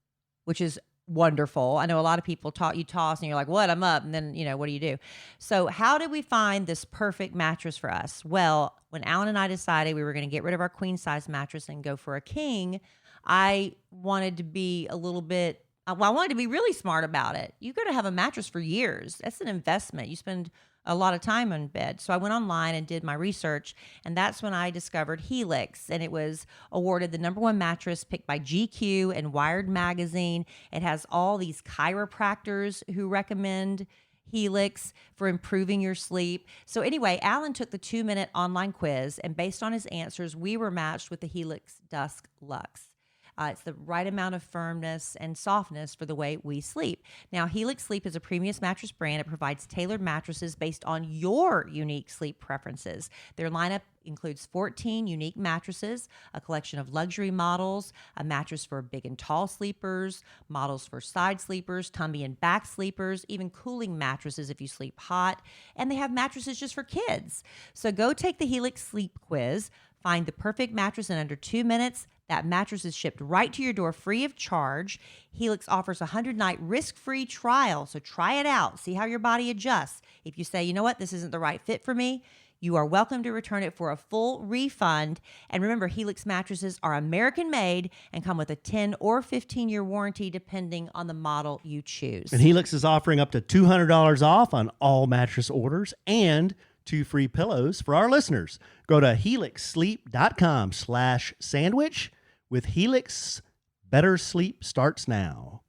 which is wonderful. I know a lot of people you toss and you're like, what? I'm up. And then, what do you do? So how did we find this perfect mattress for us? Well, when Alan and I decided we were going to get rid of our queen size mattress and go for a king, I wanted to be a little bit, I wanted to be really smart about it. You're going to have a mattress for years. That's an investment. You spend a lot of time in bed. So I went online and did my research, and that's when I discovered Helix, and it was awarded the #1 mattress picked by GQ and Wired Magazine. It has all these chiropractors who recommend Helix for improving your sleep. So anyway, Alan took the 2-minute online quiz, and based on his answers, we were matched with the Helix Dusk Luxe. It's the right amount of firmness and softness for the way we sleep. Now, Helix Sleep is a premium mattress brand. It provides tailored mattresses based on your unique sleep preferences. Their lineup includes 14 unique mattresses, a collection of luxury models, a mattress for big and tall sleepers, models for side sleepers, tummy and back sleepers, even cooling mattresses if you sleep hot, and they have mattresses just for kids. So go take the Helix Sleep quiz, find the perfect mattress in under 2 minutes. That mattress is shipped right to your door free of charge. Helix offers a 100-night risk-free trial, so try it out. See how your body adjusts. If you say, you know what, this isn't the right fit for me, you are welcome to return it for a full refund. And remember, Helix mattresses are American-made and come with a 10 or 15-year warranty depending on the model you choose. And Helix is offering up to $200 off on all mattress orders and 2 free pillows for our listeners. Go to helixsleep.com/sandwich. With Helix, better sleep starts now.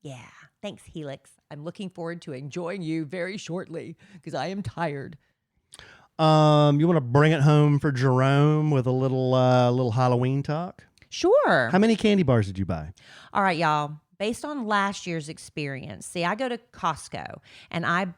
Yeah. Thanks, Helix. I'm looking forward to enjoying you very shortly because I am tired. You want to bring it home for Jerome with a little Halloween talk? Sure. How many candy bars did you buy? All right, y'all. Based on last year's experience, see, I go to Costco, and I'm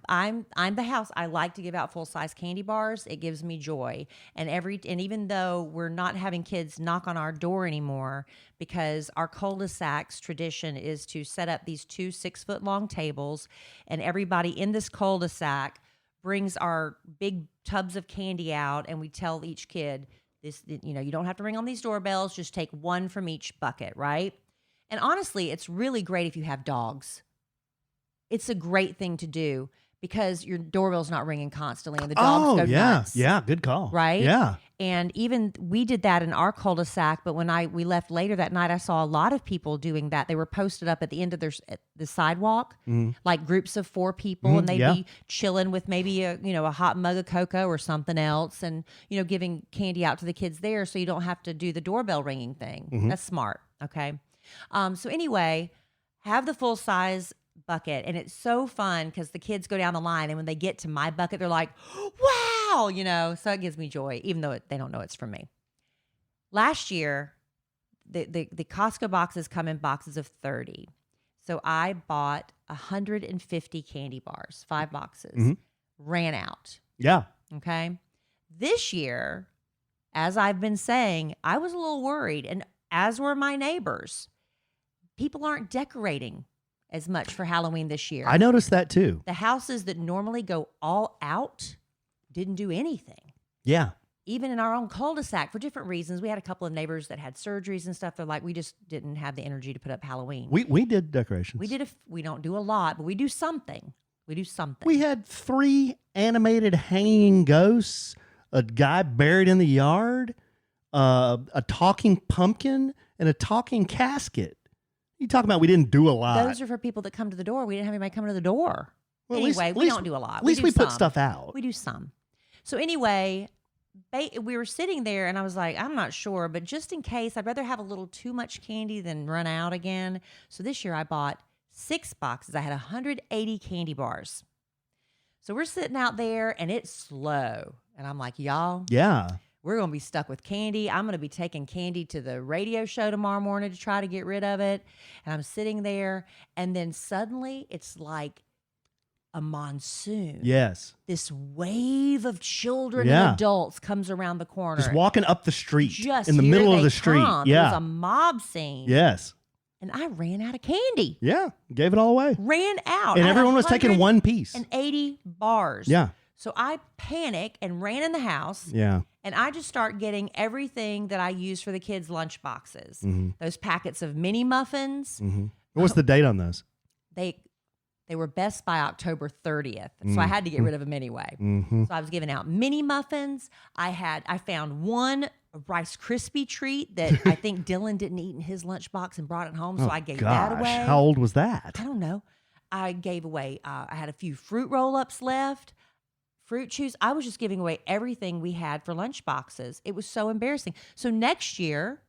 the house. I like to give out full-size candy bars. It gives me joy. And even though we're not having kids knock on our door anymore, because our cul-de-sac's tradition is to set up these 2 6-foot-long tables, and everybody in this cul-de-sac brings our big tubs of candy out, and we tell each kid this, you don't have to ring on these doorbells. Just take one from each bucket, right? And honestly, it's really great if you have dogs. It's a great thing to do because your doorbell's not ringing constantly and the dogs go nuts. Yeah, good call. Right? Yeah. And even we did that in our cul-de-sac, but when we left later that night, I saw a lot of people doing that. They were posted up at the end of the sidewalk, like groups of 4 people, and they'd be chilling with maybe a hot mug of cocoa or something else, and giving candy out to the kids there, so you don't have to do the doorbell ringing thing. That's smart. Okay. So anyway, have the full size bucket, and it's so fun because the kids go down the line, and when they get to my bucket, they're like, wow, so it gives me joy, even though they don't know it's from me. Last year, the Costco boxes come in boxes of 30. So I bought 150 candy bars, 5 boxes, ran out. Yeah. Okay. This year, as I've been saying, I was a little worried, and as were my neighbors. People aren't decorating as much for Halloween this year. I noticed that too. The houses that normally go all out didn't do anything. Yeah. Even in our own cul-de-sac for different reasons. We had a couple of neighbors that had surgeries and stuff. They're like, we just didn't have the energy to put up Halloween. We did decorations. We don't do a lot, but we do something. We had 3 animated hanging ghosts, a guy buried in the yard, a talking pumpkin, and a talking casket. You talking about we didn't do a lot. Those are for people that come to the door. We didn't have anybody come to the door. Well, anyway, we don't do a lot. At least we put stuff out. We do some. So anyway, we were sitting there, and I was like, I'm not sure, but just in case, I'd rather have a little too much candy than run out again. So this year I bought 6 boxes. I had 180 candy bars. So we're sitting out there, and it's slow. And I'm like, y'all. Yeah. We're going to be stuck with candy. I'm going to be taking candy to the radio show tomorrow morning to try to get rid of it. And I'm sitting there, and then suddenly it's like a monsoon. Yes. This wave of children and adults comes around the corner. Just walking up the street. Just in the middle of the street. street. Yeah. It was a mob scene. Yes. And I ran out of candy. Yeah. Gave it all away. Ran out. And everyone was taking one piece. And 80 bars. Yeah. So I panicked and ran in the house. Yeah. And I just start getting everything that I use for the kids' lunch boxes. Those packets of mini muffins. What's the date on those? They were best by October 30th. So I had to get rid of them anyway. So I was giving out mini muffins. I found one Rice Krispie treat that I think Dylan didn't eat in his lunchbox and brought it home. So I gave that away. How old was that? I don't know. I gave away, I had a few fruit roll-ups left, fruit chews. I was just giving away everything we had for lunch boxes. It was so embarrassing. So next year,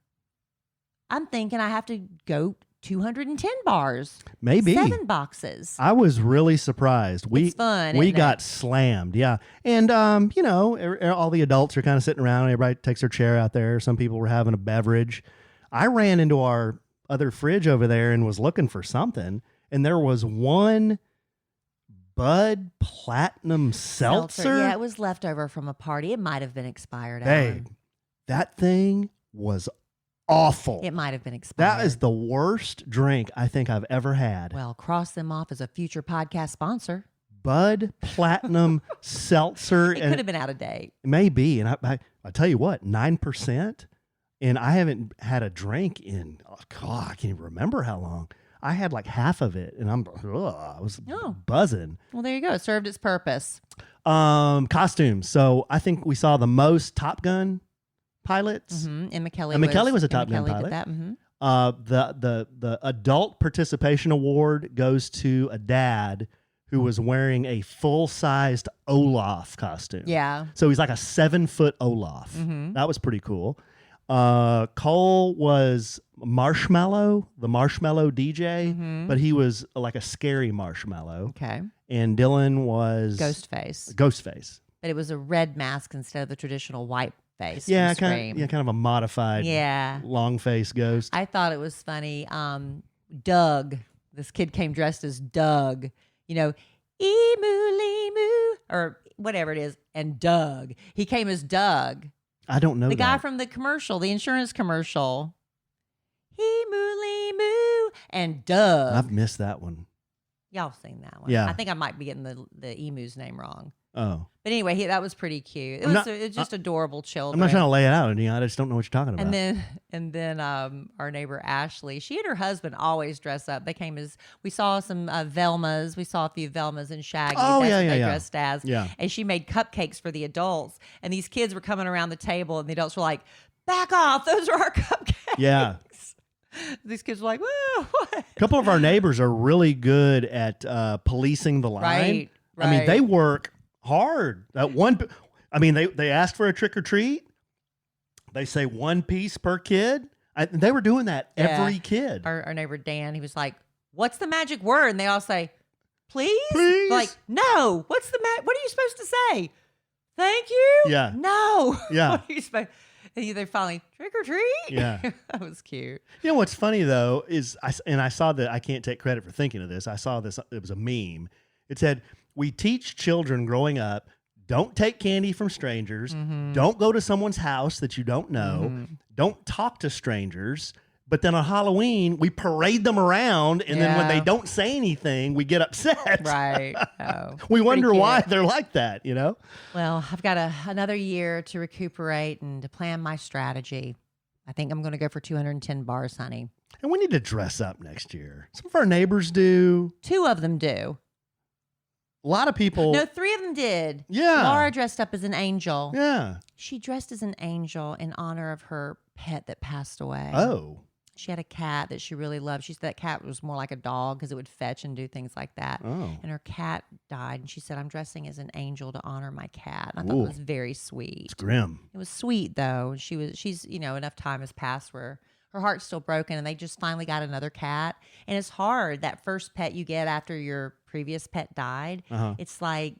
I'm thinking I have to go 210 bars. Maybe 7 boxes. I was really surprised. It's fun. We got slammed. Yeah. And, all the adults are kind of sitting around. Everybody takes their chair out there. Some people were having a beverage. I ran into our other fridge over there and was looking for something. And there was one Bud Platinum Seltzer. Yeah, it was leftover from a party. It might have been expired. Babe, that thing was awful. It might have been expired. That is the worst drink I think I've ever had. Well, cross them off as a future podcast sponsor. Bud Platinum Seltzer. It could have been out of date. Maybe. And I tell you what, 9%. And I haven't had a drink in, I can't even remember how long. I had like half of it, and I was buzzing. Well, there you go. It served its purpose. Costumes. So I think we saw the most Top Gun pilots. Emma Kellie. Emma Kellie was a Top Gun pilot. Did that. The adult participation award goes to a dad who was wearing a full-sized Olaf costume. Yeah. So he's like a 7-foot Olaf. That was pretty cool. Cole was Marshmallow, the Marshmallow DJ, but he was like a scary marshmallow. Okay. And Dylan was Ghostface. But it was a red mask instead of the traditional white face. Yeah, kind of a modified long face ghost. I thought it was funny. Doug, this kid came dressed as Doug, emu, limu, or whatever it is, and Doug. He came as Doug. I don't know the guy from the commercial, the insurance commercial. Moo, and Doug. I've missed that one. Y'all seen that one? Yeah. I think I might be getting the emu's name wrong. Oh. But anyway, that was pretty cute. It was just adorable children. I'm not trying to lay it out, I just don't know what you're talking about. And then our neighbor Ashley, she and her husband always dress up. They came as, we saw some Velmas. We saw a few Velmas and Shaggy. Oh, That's yeah, what they yeah. dressed as. Yeah. And she made cupcakes for the adults. And these kids were coming around the table, and the adults were like, "Back off! Those are our cupcakes." Yeah. These kids were like, "Whoa!" What? A couple of our neighbors are really good at policing the line. Right. I mean, they work hard. They ask for a trick or treat. They say one piece per kid. They were doing that every kid. Our neighbor Dan, he was like, "What's the magic word?" And they all say, "Please." Please. Like, no. What are you supposed to say? Thank you. Yeah. No. Yeah. What are you supposed? And they finally trick or treat. Yeah. That was cute. You know what's funny though is I saw that. I can't take credit for thinking of this. I saw this. It was a meme. It said, "We teach children growing up, don't take candy from strangers. Don't go to someone's house that you don't know. Don't talk to strangers. But then on Halloween, we parade them around, and then when they don't say anything, we get upset." Right. Oh, we wonder pretty why cute. they're like that, Well, I've got another year to recuperate and to plan my strategy. I think I'm going to go for 210 bars, honey. And we need to dress up next year. Some of our neighbors do. 2 of them do. A lot of people. No, 3 of them did. Yeah. Laura dressed up as an angel. Yeah. She dressed as an angel in honor of her pet that passed away. Oh. She had a cat that she really loved. She said that cat was more like a dog because it would fetch and do things like that. Oh. And her cat died, and she said, "I'm dressing as an angel to honor my cat." And I thought it was very sweet. It's grim. It was sweet though. She's enough time has passed where her heart's still broken, and they just finally got another cat. And it's hard, that first pet you get after your previous pet died. Uh-huh. It's like,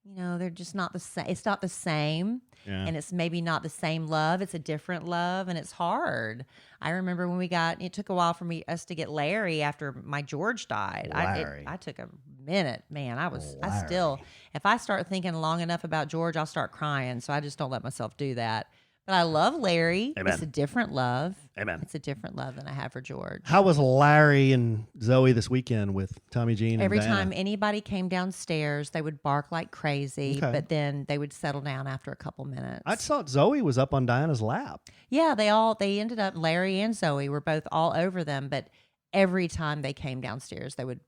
they're just not the same. It's not the same. Yeah. And it's maybe not the same love. It's a different love, and it's hard. I remember when it took a while for us to get Larry after my George died. Larry. I took a minute, man. Larry. If I start thinking long enough about George, I'll start crying. So I just don't let myself do that. But I love Larry. Amen. It's a different love. Amen. It's a different love than I have for George. How was Larry and Zoe this weekend with Tomi Jean Every and Diana? time anybody came downstairs, they would bark like crazy, Okay. but then they would settle down after a couple minutes. I thought Zoe was up on Diana's lap. Yeah, they ended up, Larry and Zoe were both all over them, but every time they came downstairs, they would,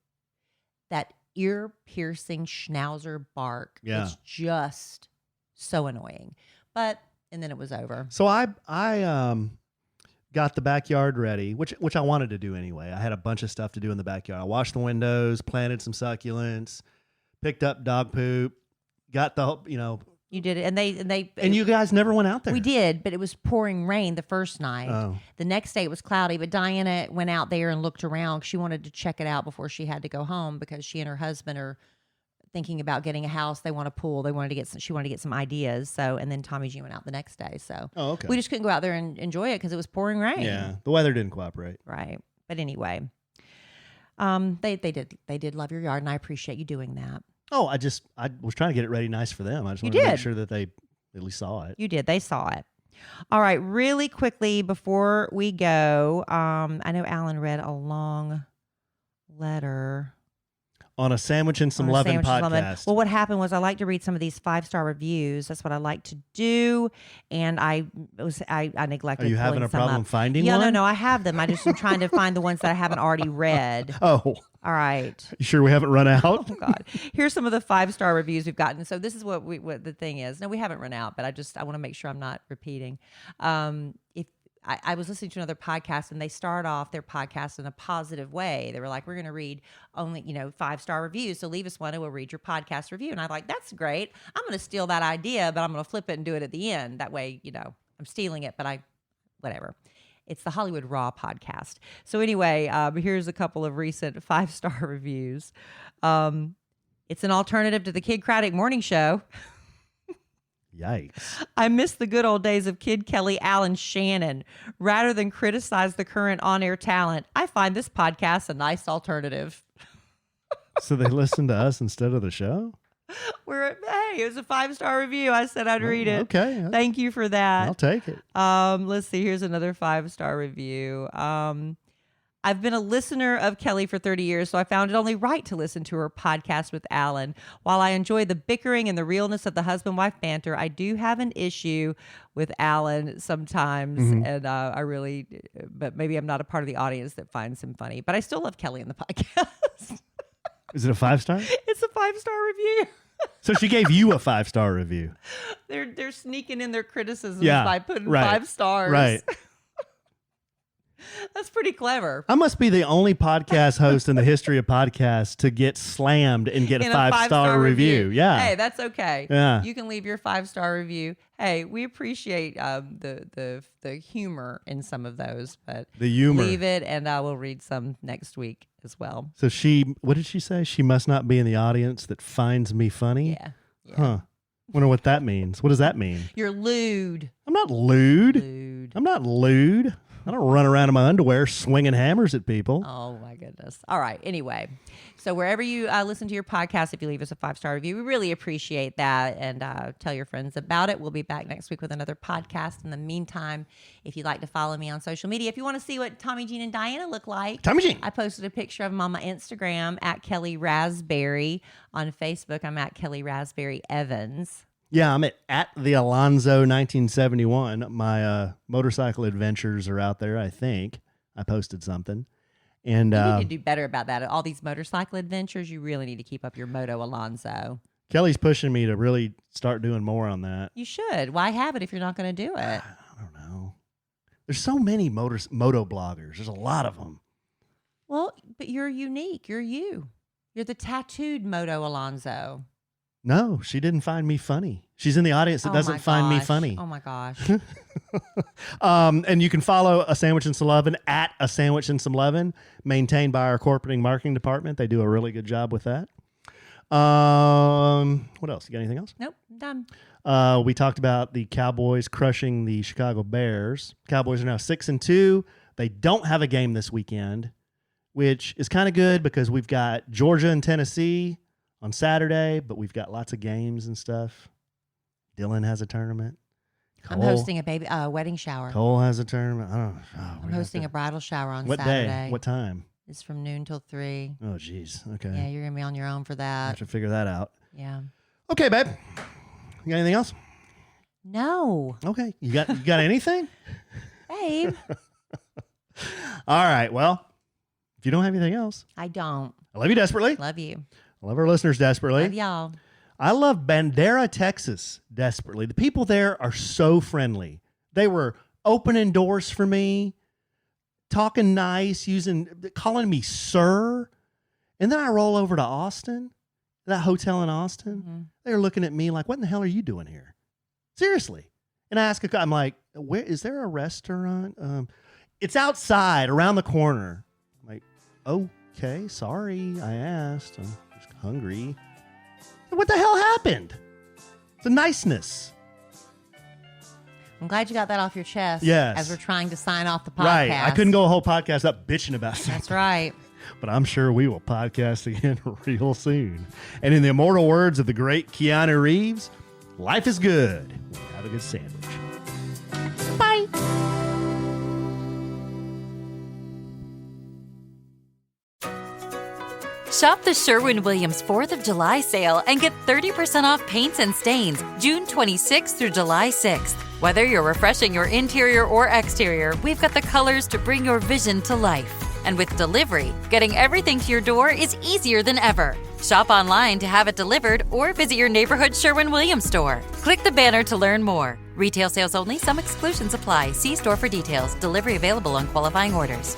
that ear-piercing schnauzer bark. Yeah. It's just so annoying. And then it was over. So I got the backyard ready, which I wanted to do anyway. I had a bunch of stuff to do in the backyard. I washed the windows, planted some succulents, picked up dog poop, got the You did it, and you guys never went out there. We did, but it was pouring rain the first night. Oh. The next day it was cloudy, but Diana went out there and looked around. She wanted to check it out before she had to go home because she and her husband are thinking about getting a house. They want a pool. She wanted to get some ideas. So, and then Tomi Jean went out the next day. So okay. we just couldn't go out there and enjoy it because it was pouring rain. Yeah, the weather didn't cooperate. Right. But anyway, they did love your yard, and I appreciate you doing that. Oh, I was trying to get it ready nice for them. I just wanted to make sure that they at least saw it. You did. They saw it. All right. Really quickly before we go, I know Alan read a long letter. On a Sandwich and Some Lovin' podcast. Well, what happened was I like to read some of these 5-star reviews. That's what I like to do. And I neglected. Are you having a problem finding one? No, I have them. I just am trying to find the ones that I haven't already read. Oh. All right. You sure we haven't run out? Oh God. Here's some of the 5-star reviews we've gotten. So this is what the thing is. No, we haven't run out, but I want to make sure I'm not repeating. If I was listening to another podcast and they start off their podcast in a positive way. They were like, we're going to read only, 5-star reviews. So leave us one and we'll read your podcast review. And I'm like, that's great. I'm going to steal that idea, but I'm going to flip it and do it at the end. That way, I'm stealing it, but whatever. It's the Hollywood Raw podcast. So anyway, here's a couple of recent 5-star reviews. It's an alternative to the Kid Craddock morning show. Yikes. I miss the good old days of Kid Kellie, Alan Shannon. Rather than criticize the current on-air talent, I find this podcast a nice alternative. So they listened to us instead of the show? Hey, it was a 5-star review. I said I'd read it. Okay. Thank you for that. I'll take it. Let's see. Here's another 5-star review. I've been a listener of Kellie for 30 years, so I found it only right to listen to her podcast with Alan. While I enjoy the bickering and the realness of the husband-wife banter, I do have an issue with Alan sometimes, and but maybe I'm not a part of the audience that finds him funny. But I still love Kellie in the podcast. Is it a 5-star? It's a 5-star review. So she gave you a 5-star review. They're sneaking in their criticisms by putting 5 stars. Right. That's pretty clever. I must be the only podcast host in the history of podcasts to get slammed and get a 5-star review. Yeah. Hey, that's okay. Yeah. You can leave your 5-star review. Hey, we appreciate the humor in some of those, but the humor. Leave it, and I will read some next week as well. So what did she say? She must not be in the audience that finds me funny? Yeah. Huh. Wonder what that means. What does that mean? You're lewd. I'm not lewd. Lewd. I'm not lewd. I don't run around in my underwear swinging hammers at people. Oh, my goodness. All right. Anyway, so wherever you listen to your podcast, if you leave us a 5-star review, we really appreciate that. And tell your friends about it. We'll be back next week with another podcast. In the meantime, if you'd like to follow me on social media, if you want to see what Tomi Jean and Diana look like, Tomi Jean. I posted a picture of them on my Instagram at Kellie Raspberry. On Facebook, I'm at Kellie Raspberry Evans. Yeah, I'm at the Alonzo 1971. My motorcycle adventures are out there, I think. I posted something. And you need to do better about that. All these motorcycle adventures, you really need to keep up your Moto Alonzo. Kelly's pushing me to really start doing more on that. You should. Why have it if you're not going to do it? I don't know. There's so many moto bloggers. There's a lot of them. Well, but you're unique. You're you. You're the tattooed Moto Alonzo. No, she didn't find me funny. She's in the audience that doesn't find me funny. Oh, my gosh. And you can follow A Sandwich and Some Lovin' at A Sandwich and Some Lovin', maintained by our corporate and marketing department. They do a really good job with that. What else? You got anything else? Nope, I'm done. We talked about the Cowboys crushing the Chicago Bears. Cowboys are now 6-2. They don't have a game this weekend, which is kind of good because we've got Georgia and Tennessee on Saturday, but we've got lots of games and stuff. Dylan has a tournament. I'm hosting a wedding shower. Cole has a tournament. I don't know. Oh, I'm hosting a bridal shower on what Saturday. day? What time? It's from noon till 3. Oh, geez. Okay. Yeah, you're going to be on your own for I that. have to figure that out. Yeah. Okay, babe. You got anything else? No. Okay. You got anything? Babe. All right. Well, if you don't have anything else, I don't. I love you desperately. Love you. I love our listeners desperately. Love y'all. I love Bandera, Texas desperately. The people there are so friendly. They were opening doors for me, talking nice, calling me sir. And then I roll over to Austin, that hotel in Austin. Mm-hmm. They're looking at me like, what in the hell are you doing here? Seriously. And I I'm like, where is there a restaurant? It's outside around the corner. I'm like, okay, sorry, I asked. I'm just hungry. What the hell happened? The niceness. I'm glad you got that off your chest. Yes. As we're trying to sign off the podcast. Right. I couldn't go a whole podcast up bitching about something. That's right. But I'm sure we will podcast again real soon. And in the immortal words of the great Keanu Reeves, life is good. Have a good sandwich. Bye. Shop the Sherwin-Williams 4th of July sale and get 30% off paints and stains June 26th through July 6th. Whether you're refreshing your interior or exterior, we've got the colors to bring your vision to life. And with delivery, getting everything to your door is easier than ever. Shop online to have it delivered or visit your neighborhood Sherwin-Williams store. Click the banner to learn more. Retail sales only. Some exclusions apply. See store for details. Delivery available on qualifying orders.